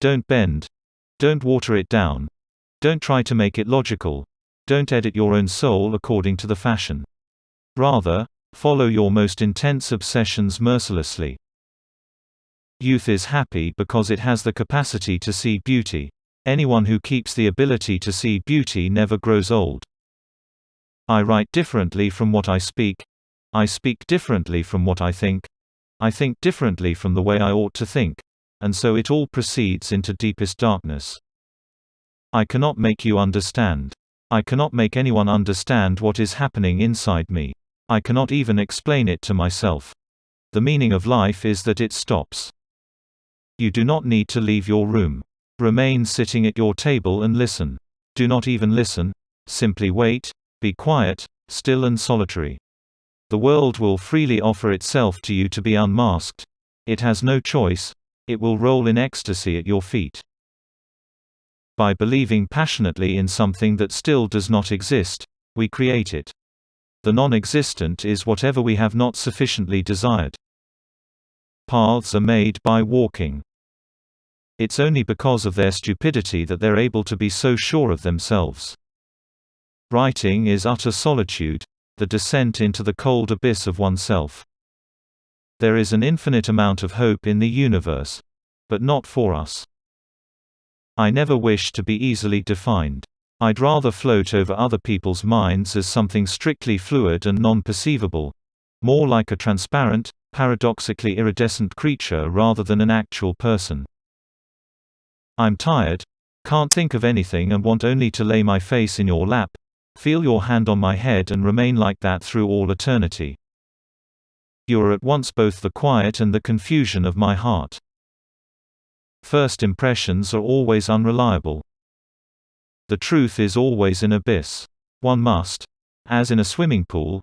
Don't bend. Don't water it down. Don't try to make it logical. Don't edit your own soul according to the fashion. Rather, follow your most intense obsessions mercilessly. Youth is happy because it has the capacity to see beauty. Anyone who keeps the ability to see beauty never grows old. I write differently from what I speak. I speak differently from what I think. I think differently from the way I ought to think. And so it all proceeds into deepest darkness. I cannot make you understand. I cannot make anyone understand what is happening inside me. I cannot even explain it to myself. The meaning of life is that it stops. You do not need to leave your room. Remain sitting at your table and listen. Do not even listen. Simply wait, be quiet, still and solitary. The world will freely offer itself to you to be unmasked. It has no choice. It will roll in ecstasy at your feet. By believing passionately in something that still does not exist, we create it. The non-existent is whatever we have not sufficiently desired. Paths are made by walking. It's only because of their stupidity that they're able to be so sure of themselves. Writing is utter solitude, the descent into the cold abyss of oneself. There is an infinite amount of hope in the universe. But not for us. I never wish to be easily defined. I'd rather float over other people's minds as something strictly fluid and non-perceivable, more like a transparent, paradoxically iridescent creature rather than an actual person. I'm tired, can't think of anything and want only to lay my face in your lap, feel your hand on my head and remain like that through all eternity. You are at once both the quiet and the confusion of my heart. First impressions are always unreliable. The truth is always an abyss. One must, as in a swimming pool,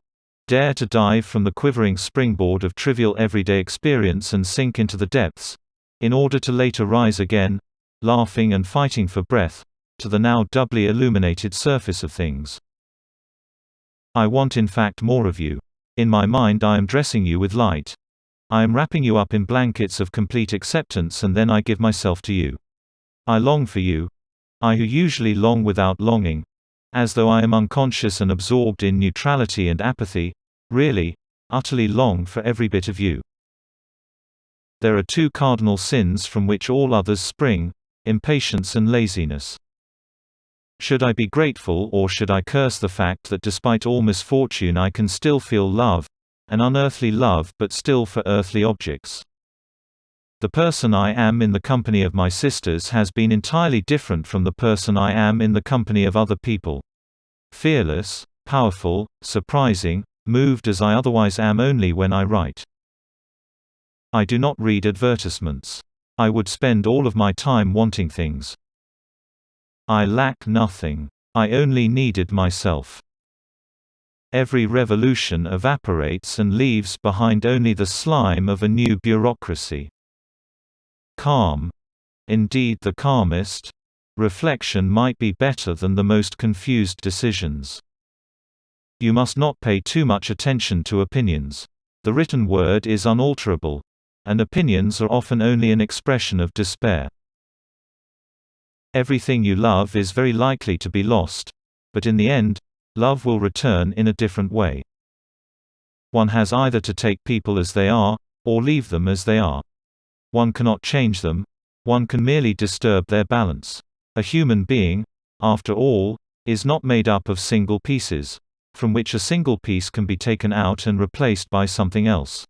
dare to dive from the quivering springboard of trivial everyday experience and sink into the depths, in order to later rise again, laughing and fighting for breath, to the now doubly illuminated surface of things. I want in fact more of you. In my mind I am dressing you with light. I am wrapping you up in blankets of complete acceptance and then I give myself to you. I long for you. I who usually long without longing, as though I am unconscious and absorbed in neutrality and apathy, really, utterly long for every bit of you. There are two cardinal sins from which all others spring: impatience and laziness. Should I be grateful or should I curse the fact that despite all misfortune I can still feel love, an unearthly love but still for earthly objects? The person I am in the company of my sisters has been entirely different from the person I am in the company of other people. Fearless, powerful, surprising, moved as I otherwise am only when I write. I do not read advertisements. I would spend all of my time wanting things. I lack nothing. I only needed myself. Every revolution evaporates and leaves behind only the slime of a new bureaucracy. Calm, indeed the calmest, reflection might be better than the most confused decisions. You must not pay too much attention to opinions. The written word is unalterable, and opinions are often only an expression of despair. Everything you love is very likely to be lost, but in the end, love will return in a different way. One has either to take people as they are, or leave them as they are. One cannot change them, one can merely disturb their balance. A human being, after all, is not made up of single pieces, from which a single piece can be taken out and replaced by something else.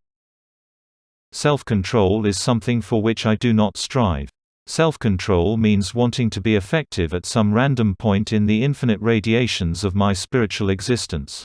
Self-control is something for which I do not strive. Self-control means wanting to be effective at some random point in the infinite radiations of my spiritual existence.